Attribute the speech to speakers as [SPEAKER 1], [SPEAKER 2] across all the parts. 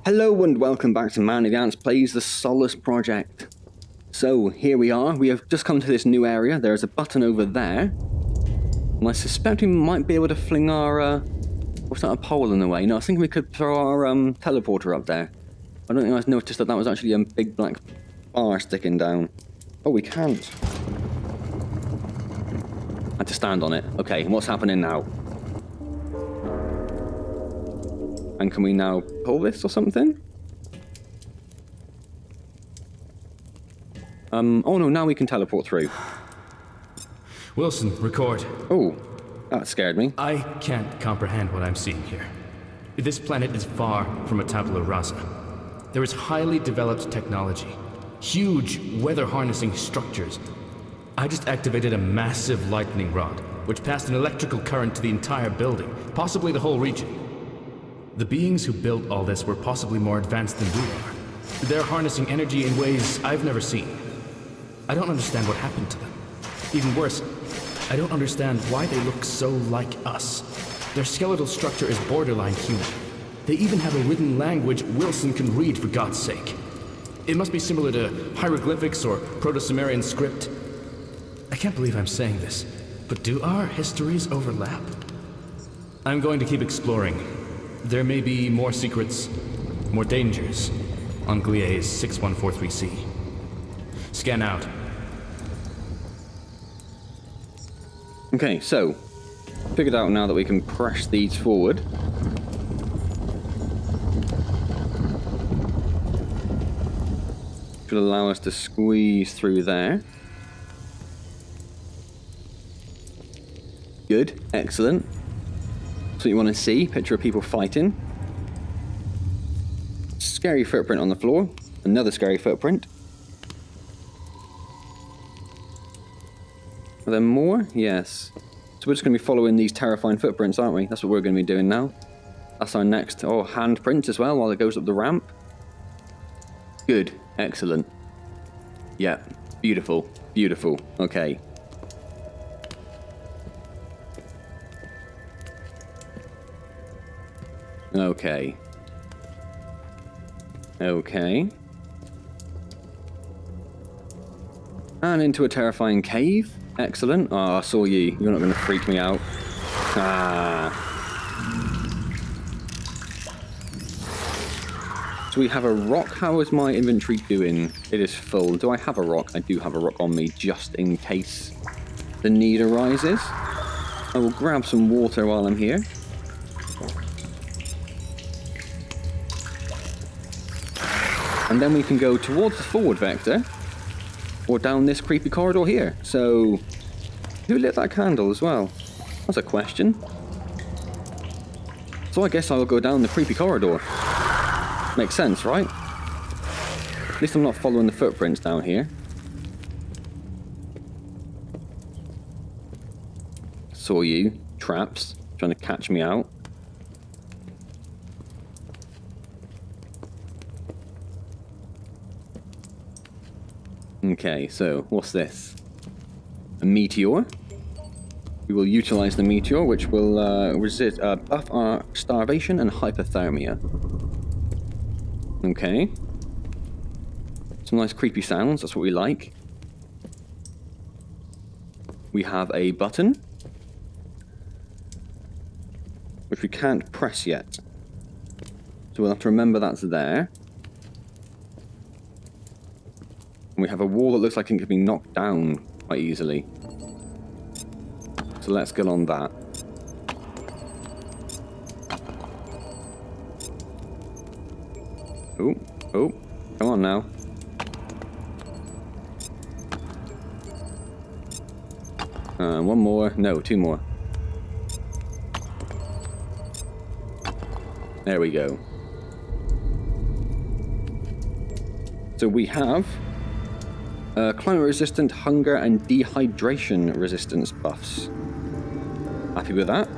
[SPEAKER 1] Hello and welcome back to Man of the Antz Plays the Solus Project. So here we are, we have just come to this new area, there's a button over there. And I suspect we might be able to fling our, what's that, a pole in the way? No, I was thinking we could throw our teleporter up there. I don't think I noticed that was actually a big black bar sticking down. Oh, we can't. I had to stand on it. Okay, what's happening now? And can we now pull this or something? Oh no, now we can teleport through.
[SPEAKER 2] Wilson, record.
[SPEAKER 1] Oh, that scared me.
[SPEAKER 2] I can't comprehend what I'm seeing here. This planet is far from a tabula rasa. There is highly developed technology, huge weather-harnessing structures. I just activated a massive lightning rod, which passed an electrical current to the entire building, possibly the whole region. The beings who built all this were possibly more advanced than we are. They're harnessing energy in ways I've never seen. I don't understand what happened to them. Even worse, I don't understand why they look so like us. Their skeletal structure is borderline human. They even have a written language Wilson can read, for God's sake. It must be similar to hieroglyphics or Proto-Sumerian script. I can't believe I'm saying this, but do our histories overlap? I'm going to keep exploring. There may be more secrets, more dangers on Gliese 6143C. Scan out.
[SPEAKER 1] Okay, so figured out now that we can press these forward. Should allow us to squeeze through there. Good, excellent. That's what you want to see, picture of people fighting. Scary footprint on the floor. Another scary footprint. Are there more? Yes. So we're just going to be following these terrifying footprints, aren't we? That's what we're going to be doing now. That's our next, handprint as well while it goes up the ramp. Good, excellent. Yeah, beautiful, beautiful. Okay. Okay. Okay. And into a terrifying cave. Excellent. Oh, I saw you. You're not going to freak me out. Ah. So we have a rock. How is my inventory doing? It is full. Do I have a rock? I do have a rock on me just in case the need arises. I will grab some water while I'm here. And then we can go towards the forward vector, or down this creepy corridor here. So, who lit that candle as well? That's a question. So I guess I'll go down the creepy corridor. Makes sense, right? At least I'm not following the footprints down here. Saw you, traps, trying to catch me out. Okay, so what's this? A meteor. We will utilize the meteor, which will buff our starvation and hypothermia. Okay. Some nice creepy sounds, that's what we like. We have a button, which we can't press yet. So we'll have to remember that's there. We have a wall that looks like it can be knocked down quite easily. So let's get on that. Oh, oh, come on now. One more. No, two more. There we go. So we have climate resistant, hunger and dehydration resistance buffs. Happy with that.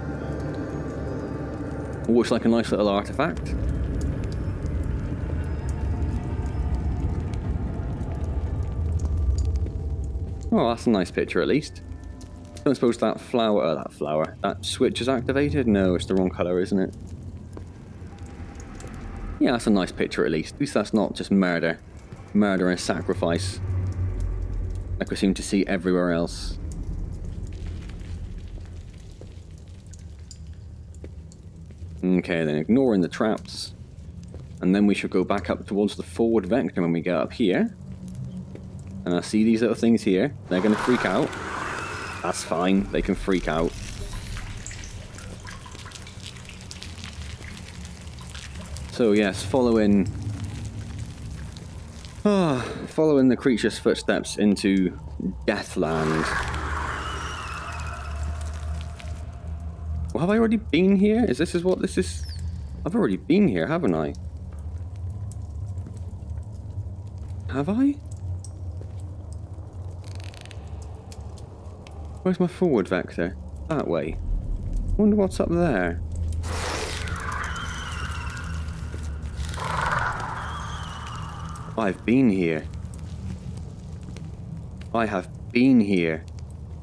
[SPEAKER 1] Looks like a nice little artifact. Oh, that's a nice picture at least. Don't suppose that that switch is activated? No, it's the wrong colour, isn't it? Yeah, that's a nice picture at least. At least that's not just murder. Murder and sacrifice. Like we seem to see everywhere else. Okay, then ignoring the traps. And then we should go back up towards the forward vector when we get up here. And I see these little things here. They're going to freak out. That's fine. They can freak out. So yes, following the creature's footsteps into Deathland. Well, have I already been here? Is what this is? I've already been here, haven't I? Have I? Where's my forward vector? That way. Wonder what's up there. I've been here. I have been here.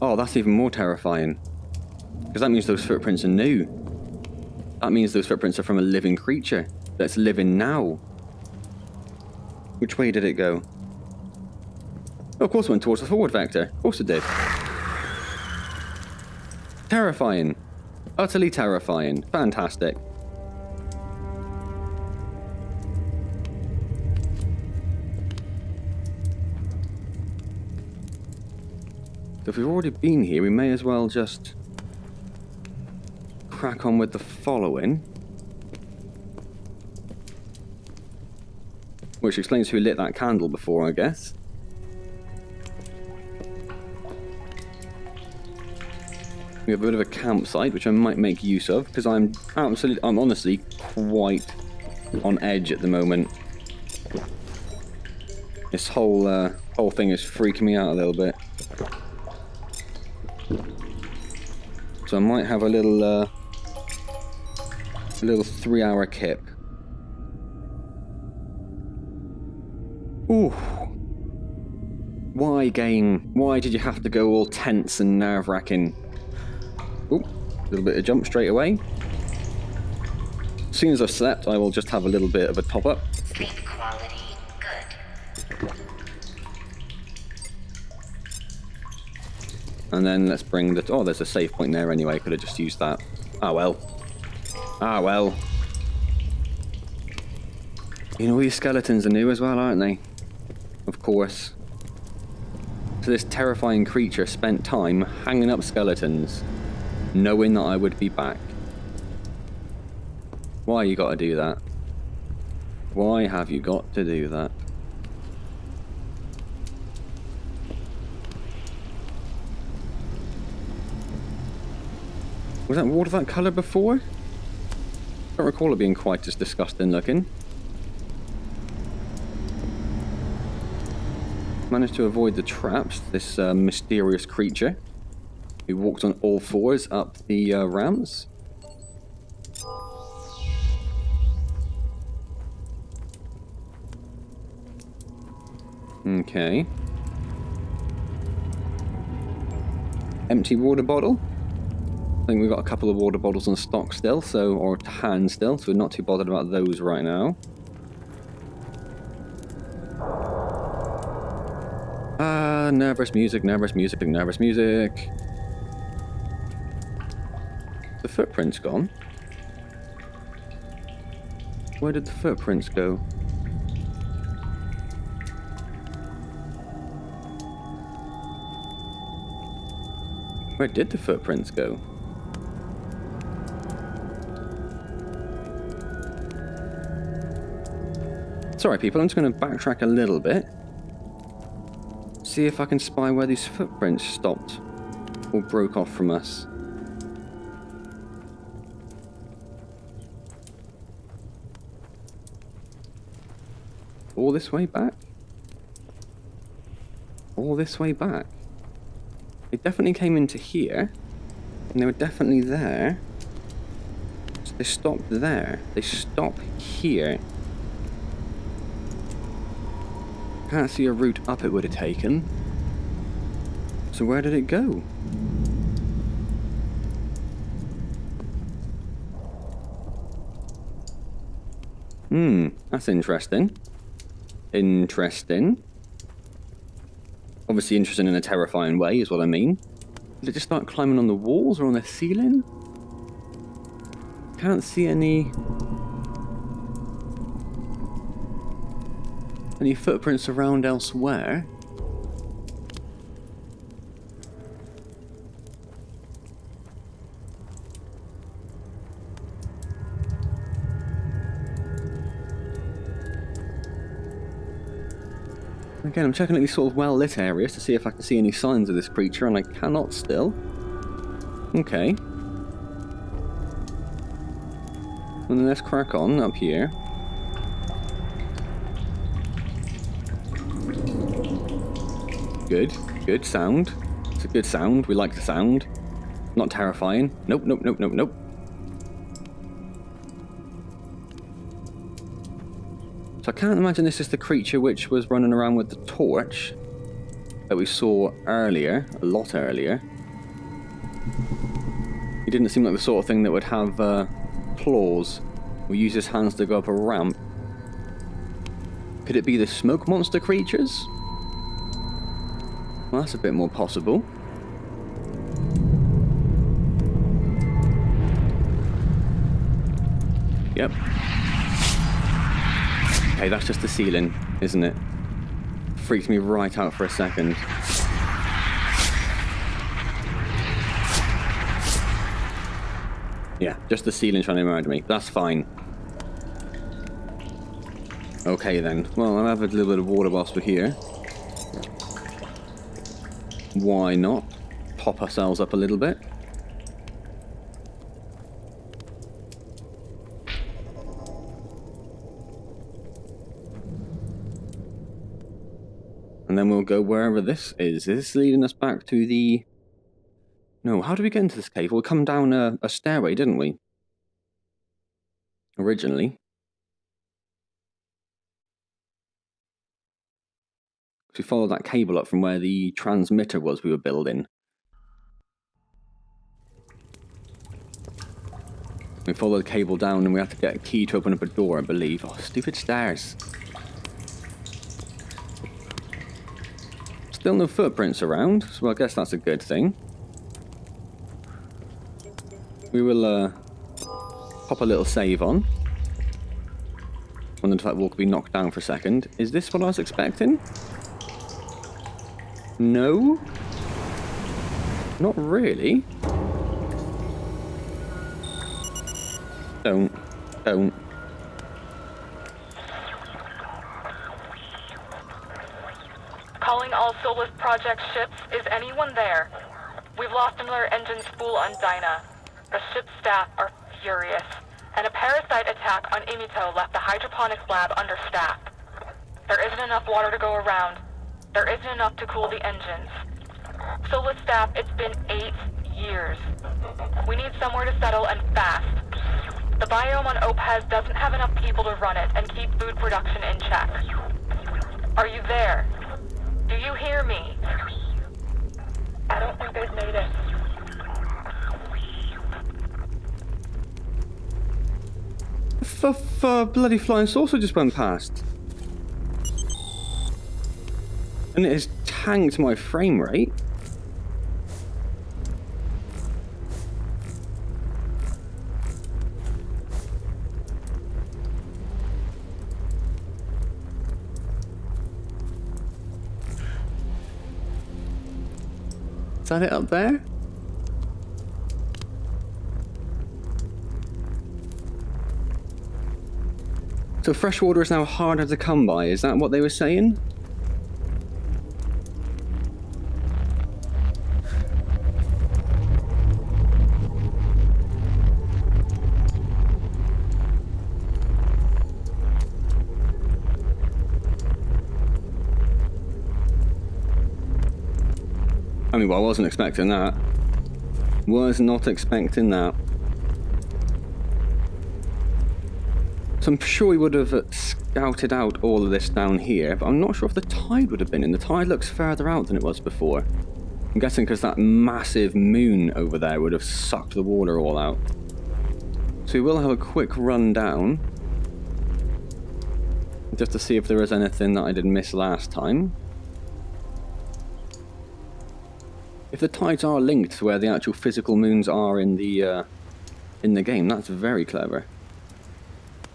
[SPEAKER 1] Oh, that's even more terrifying. Because that means those footprints are new. That means those footprints are from a living creature that's living now. Which way did it go? Oh, of course it went towards the forward vector. Of course it did. Terrifying. Utterly terrifying. Fantastic. So if we've already been here, we may as well just crack on with the following. Which explains who lit that candle before, I guess. We have a bit of a campsite, which I might make use of, because I'm honestly quite on edge at the moment. This whole thing is freaking me out a little bit. So I might have a little 3-hour kip. Ooh. Why, game? Why did you have to go all tense and nerve-wracking? Ooh, a little bit of jump straight away. As soon as I've slept, I will just have a little bit of a top-up.
[SPEAKER 3] Sleep quality good.
[SPEAKER 1] And then let's bring the... Oh, there's a save point there anyway. Could have just used that. Ah, well. Ah, well. You know, these skeletons are new as well, aren't they? Of course. So this terrifying creature spent time hanging up skeletons, knowing that I would be back. Why you gotta do that? Why have you got to do that? Was that water that colour before? I don't recall it being quite as disgusting looking. Managed to avoid the traps, this mysterious creature who walked on all fours up the ramps. Okay. Empty water bottle. I think we've got a couple of water bottles on stock still, or to hand still, so we're not too bothered about those right now. Nervous music, nervous music, nervous music. The footprints gone? Where did the footprints go? Where did the footprints go? Sorry people, I'm just going to backtrack a little bit. See if I can spy where these footprints stopped or broke off from us. All this way back? All this way back? They definitely came into here, and they were definitely there. So they stopped there. They stop here. Can't see a route up it would have taken. So where did it go? That's interesting. Interesting. Obviously interesting in a terrifying way, is what I mean. Did it just start climbing on the walls or on the ceiling? Can't see any footprints around elsewhere. Again, I'm checking out these sort of well-lit areas to see if I can see any signs of this creature, and I cannot still. Okay. And then let's crack on up here. Good. Good sound. It's a good sound. We like the sound. Not terrifying. Nope, nope, nope, nope, nope. So I can't imagine this is the creature which was running around with the torch that we saw earlier, a lot earlier. He didn't seem like the sort of thing that would have claws or use his hands to go up a ramp. Could it be the smoke monster creatures? Well, that's a bit more possible. Yep. Okay, that's just the ceiling, isn't it? Freaked me right out for a second. Yeah, just the ceiling trying to murder me. That's fine. Okay then. Well, I'll have a little bit of water whilst we're here. Why not? Pop ourselves up a little bit. And then we'll go wherever this is. Is this leading us back to the... No, how do we get into this cave? Well, we come down a stairway, didn't we? Originally. We followed that cable up from where the transmitter was we were building. We followed the cable down and we had to get a key to open up a door, I believe. Oh, stupid stairs. Still no footprints around, so I guess that's a good thing. We will pop a little save on. When the type wall could be knocked down for a second. Is this what I was expecting? No? Not really. Don't.
[SPEAKER 4] Calling all Solus Project ships. Is anyone there? We've lost another engine spool on Dinah. The ship's staff are furious. And a parasite attack on Imito left the hydroponics lab understaffed. There isn't enough water to go around. There isn't enough to cool the engines. Solus staff, it's been 8 years. We need somewhere to settle and fast. The biome on Opez doesn't have enough people to run it and keep food production in check. Are you there? Do you hear me? I don't think they've made it.
[SPEAKER 1] Bloody flying saucer just went past. And it has tanked my frame rate. Is that it up there? So fresh water is now harder to come by, is that what they were saying? I mean, well, I wasn't expecting that. Was not expecting that. So I'm sure we would have scouted out all of this down here, but I'm not sure if the tide would have been in. The tide looks further out than it was before. I'm guessing because that massive moon over there would have sucked the water all out. So we will have a quick run down. just to see if there was anything that I did miss last time. If the tides are linked to where the actual physical moons are in the game, that's very clever.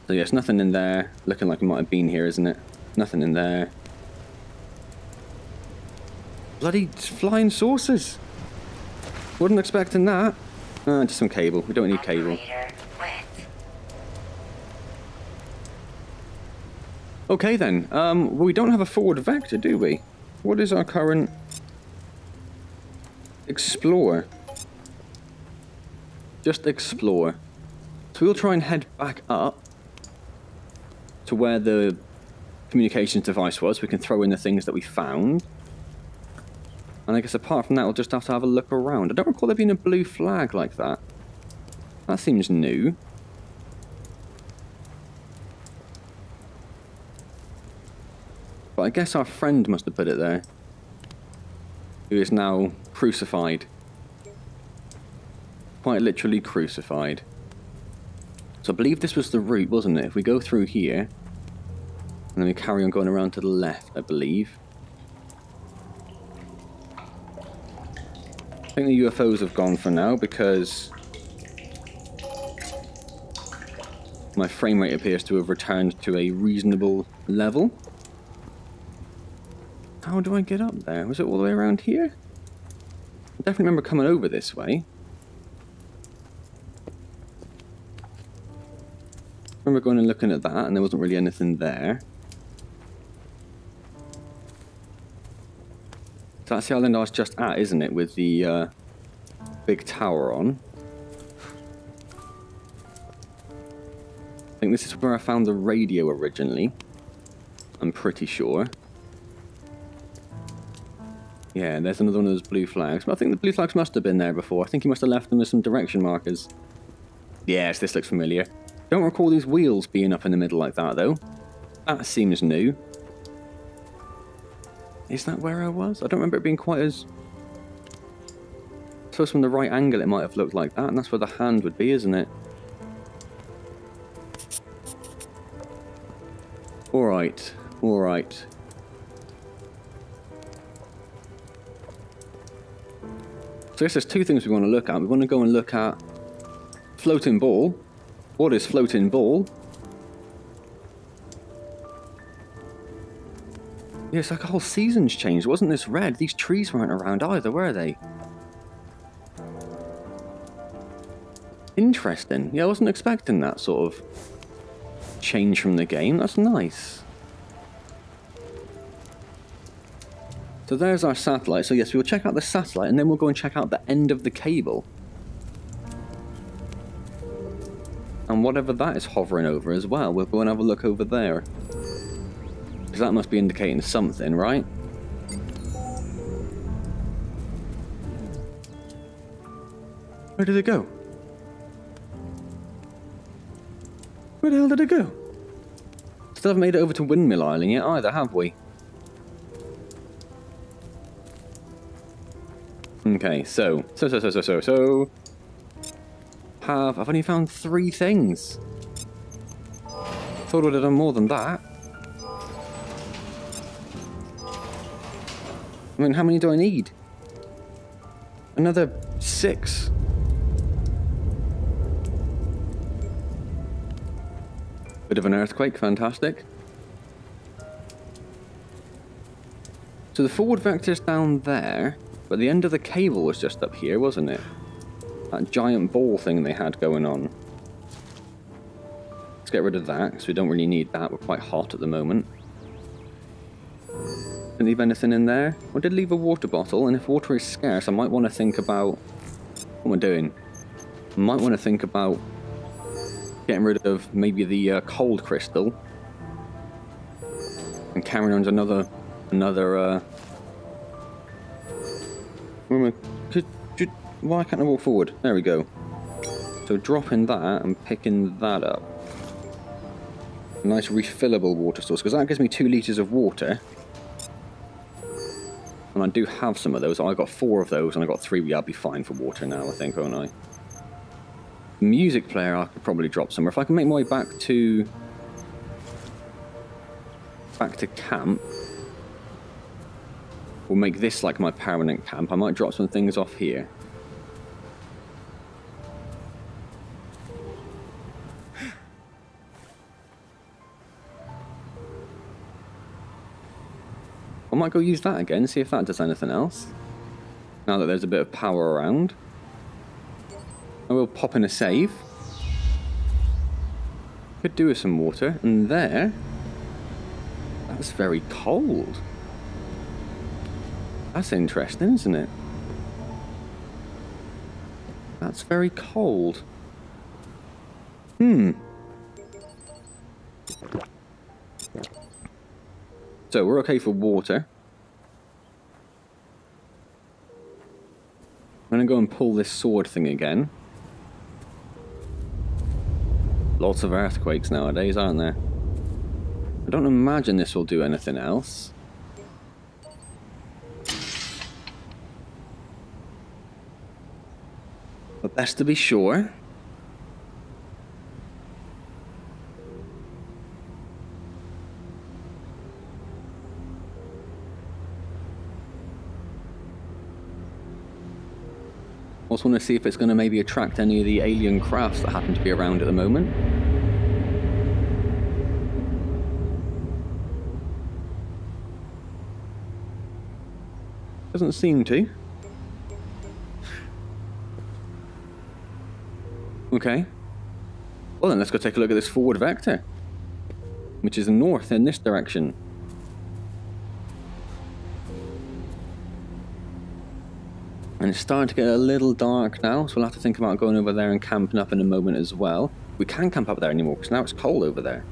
[SPEAKER 1] So yes, nothing in there. Looking like it might have been here, isn't it? Nothing in there. Bloody flying saucers! Wasn't expecting that. Just some cable. We don't need cable.
[SPEAKER 3] Operator quit.
[SPEAKER 1] Okay then. We don't have a forward vector, do we? What is our current... Explore. Just explore. So we'll try and head back up to where the communications device was. We can throw in the things that we found. And I guess apart from that, we'll just have to have a look around. I don't recall there being a blue flag like that. That seems new. But I guess our friend must have put it there. Who is now crucified. Quite literally crucified. So I believe this was the route, wasn't it? If we go through here, and then we carry on going around to the left, I believe. I think the UFOs have gone for now because my frame rate appears to have returned to a reasonable level. How do I get up there? Was it all the way around here? I definitely remember coming over this way. I remember going and looking at that and there wasn't really anything there. So that's the island I was just at, isn't it? With the big tower on. I think this is where I found the radio originally. I'm pretty sure. Yeah, there's another one of those blue flags. But I think the blue flags must have been there before. I think he must have left them with some direction markers. Yes, this looks familiar. Don't recall these wheels being up in the middle like that, though. That seems new. Is that where I was? I don't remember it being quite as... I suppose from the right angle it might have looked like that, and that's where the hand would be, isn't it? Alright, alright. So I guess there's two things we want to look at. We want to go and look at floating ball. What is floating ball? Yeah, it's like a whole season's changed. Wasn't this red? These trees weren't around either, were they? Interesting. Yeah, I wasn't expecting that sort of change from the game. That's nice. So there's our satellite. So yes, we'll check out the satellite and then we'll go and check out the end of the cable. And whatever that is hovering over as well, we'll go and have a look over there. Because that must be indicating something, right? Where did it go? Where the hell did it go? Still haven't made it over to Windmill Island yet either, have we? Okay, so I've only found 3 things. Thought I would have done more than that. I mean, how many do I need? Another 6. Bit of an earthquake, fantastic. So the forward vector's down there, but the end of the cable was just up here, wasn't it? That giant ball thing they had going on. Let's get rid of that, because we don't really need that. We're quite hot at the moment. Didn't leave anything in there. I did leave a water bottle, and if water is scarce, I might want to think about... What am I doing? I might want to think about getting rid of maybe the cold crystal. And carrying on to another why can't I walk forward? There we go. So dropping that and picking that up. A nice refillable water source, because that gives me 2 litres of water. And I do have some of those. I got 4 of those and I got 3. Yeah, I'll be fine for water now, I think, won't I? Music player I could probably drop somewhere. If I can make my way back to back to camp. We'll make this like my permanent camp. I might drop some things off here. I might go use that again, see if that does anything else. Now that there's a bit of power around. I will pop in a save. Could do with some water. And there... That's very cold. That's interesting, isn't it? That's very cold. So we're okay for water. I'm gonna go and pull this sword thing again. Lots of earthquakes nowadays, aren't there? I don't imagine this will do anything else. But best to be sure. Also want to see if it's going to maybe attract any of the alien crafts that happen to be around at the moment. Doesn't seem to. Okay. Well then, let's go take a look at this forward vector, which is north in this direction. And it's starting to get a little dark now, so we'll have to think about going over there and camping up in a moment as well. We can't camp up there anymore, because now it's cold over there.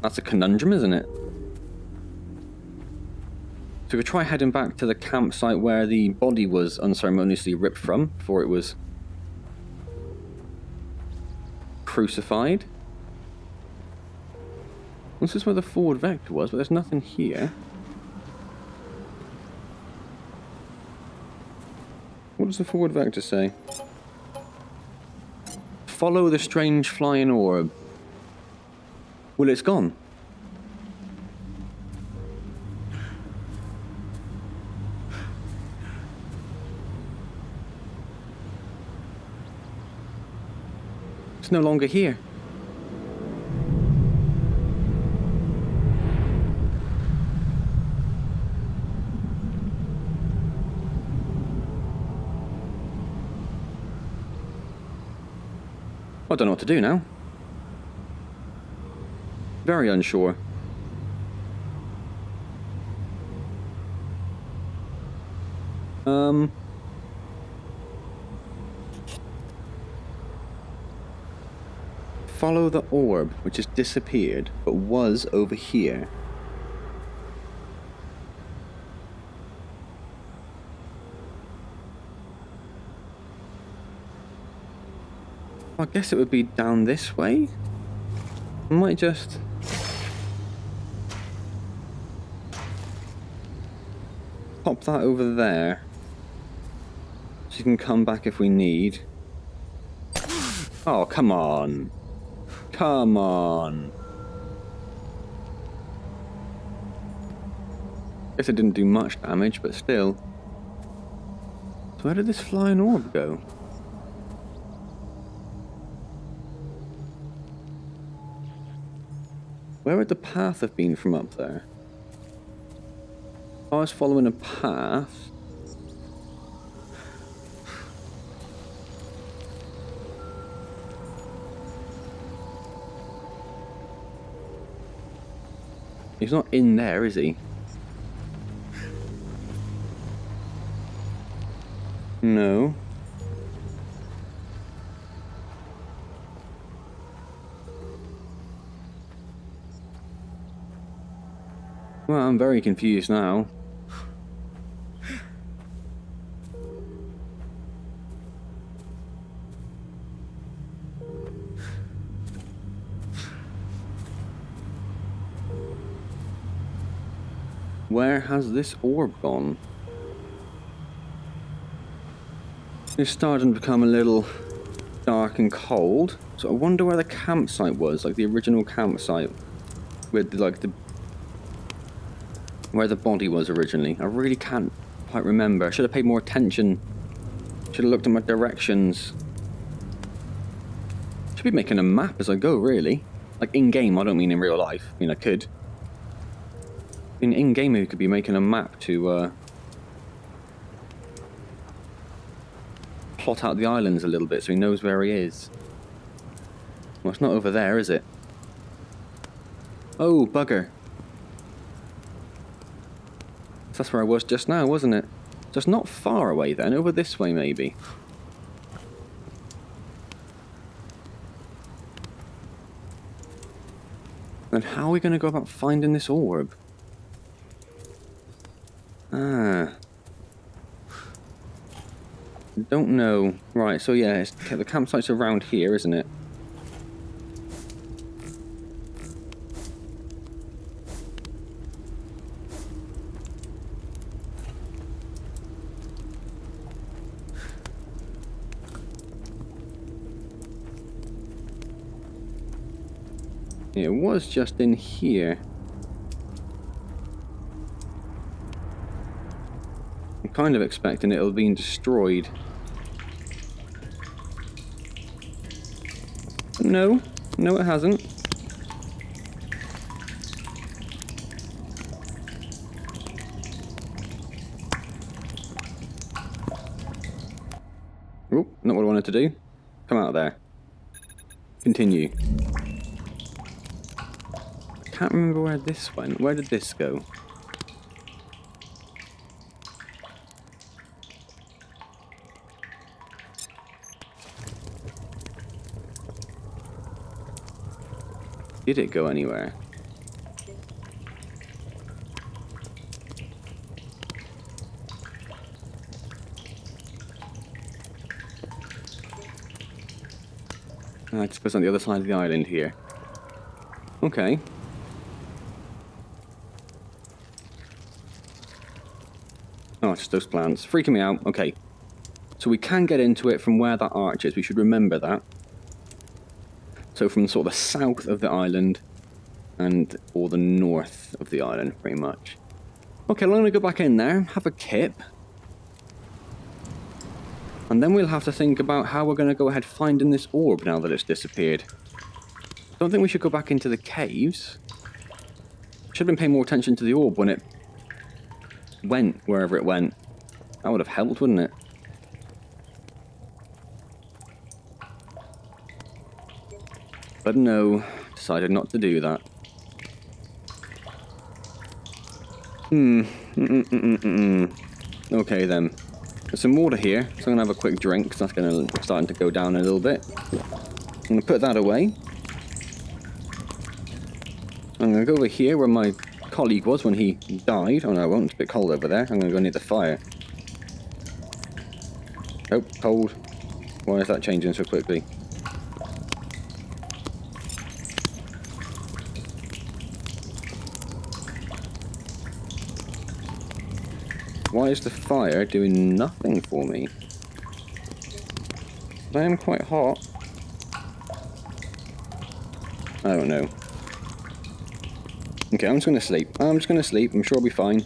[SPEAKER 1] That's a conundrum, isn't it? So we try heading back to the campsite where the body was unceremoniously ripped from, before it was crucified. This is where the forward vector was, but there's nothing here. What does the forward vector say? Follow the strange flying orb. Well, it's gone. It's no longer here. I don't know what to do now. Very unsure. Follow the orb, which has disappeared, but was over here. I guess it would be down this way. I might just... pop that over there. So you can come back if we need. Oh, come on. Come on. Guess it didn't do much damage, but still. So where did this flying orb go? Where would the path have been from up there? If I was following a path... He's not in there, is he? No. Well, I'm very confused now. Where has this orb gone? It's starting to become a little dark and cold, so I wonder where the campsite was, like the original campsite. with like where the body was originally. I really can't quite remember. I should have paid more attention. Should have looked at my directions. Should be making a map as I go, really. Like in-game, I don't mean in real life. I mean, I could. In-game, you could be making a map to plot out the islands a little bit so he knows where he is. Well, it's not over there, is it? Oh, bugger. That's where I was just now, wasn't it? Just not far away then, over this way maybe. Then how are we going to go about finding this orb? Don't know. Right, so yeah, the campsite's around here, isn't it? It was just in here. I'm kind of expecting it'll be destroyed. No, no it hasn't. Oh, not what I wanted to do. Come out of there. Continue. I can't remember where this went. Where did this go? Did it go anywhere? I suppose on the other side of the island here. Okay. Oh, it's just those plants. Freaking me out. Okay. So we can get into it from where that arch is. We should remember that. So from sort of the south of the island or the north of the island, pretty much. Okay, well, I'm going to go back in there, have a kip. And then we'll have to think about how we're going to go ahead finding this orb now that it's disappeared. I don't think we should go back into the caves. Should have been paying more attention to the orb when it went wherever it went. That would have helped, wouldn't it? But no, decided not to do that. Okay then. There's some water here, so I'm going to have a quick drink, because that's starting to go down a little bit. I'm going to put that away. I'm going to go over here where my colleague was when he died. Oh no, I won't. It's a bit cold over there. I'm going to go near the fire. Oh, cold. Why is that changing so quickly? Why is the fire doing nothing for me? I am quite hot. I don't know. Okay, I'm just going to sleep. I'm just going to sleep. I'm sure I'll be fine.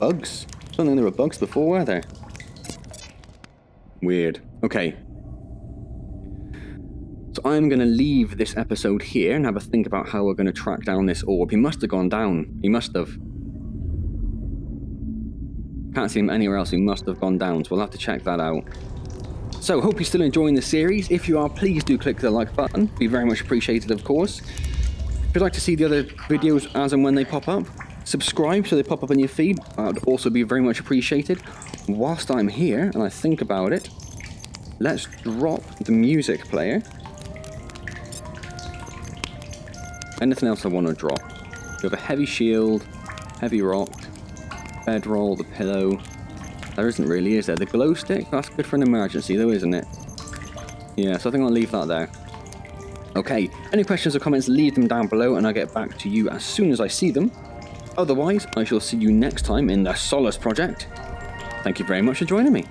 [SPEAKER 1] Bugs? I don't think there were bugs before, were there? Weird. Okay. So I'm going to leave this episode here and have a think about how we're going to track down this orb. He must have gone down. He must have. Can't see him anywhere else. He must have gone down, so we'll have to check that out. So, hope you're still enjoying the series. If you are, please do click the like button. Be very much appreciated, of course. If you'd like to see the other videos as and when they pop up, subscribe so they pop up in your feed. That would also be very much appreciated. Whilst I'm here and I think about it, let's drop the music player. Anything else I want to drop? We have a heavy shield, heavy rock, bedroll, the pillow. There isn't really, is there? The glow stick? That's good for an emergency though, isn't it? Yeah, so I think I'll leave that there. Okay, any questions or comments, leave them down below and I'll get back to you as soon as I see them. Otherwise, I shall see you next time in the Solus Project. Thank you very much for joining me.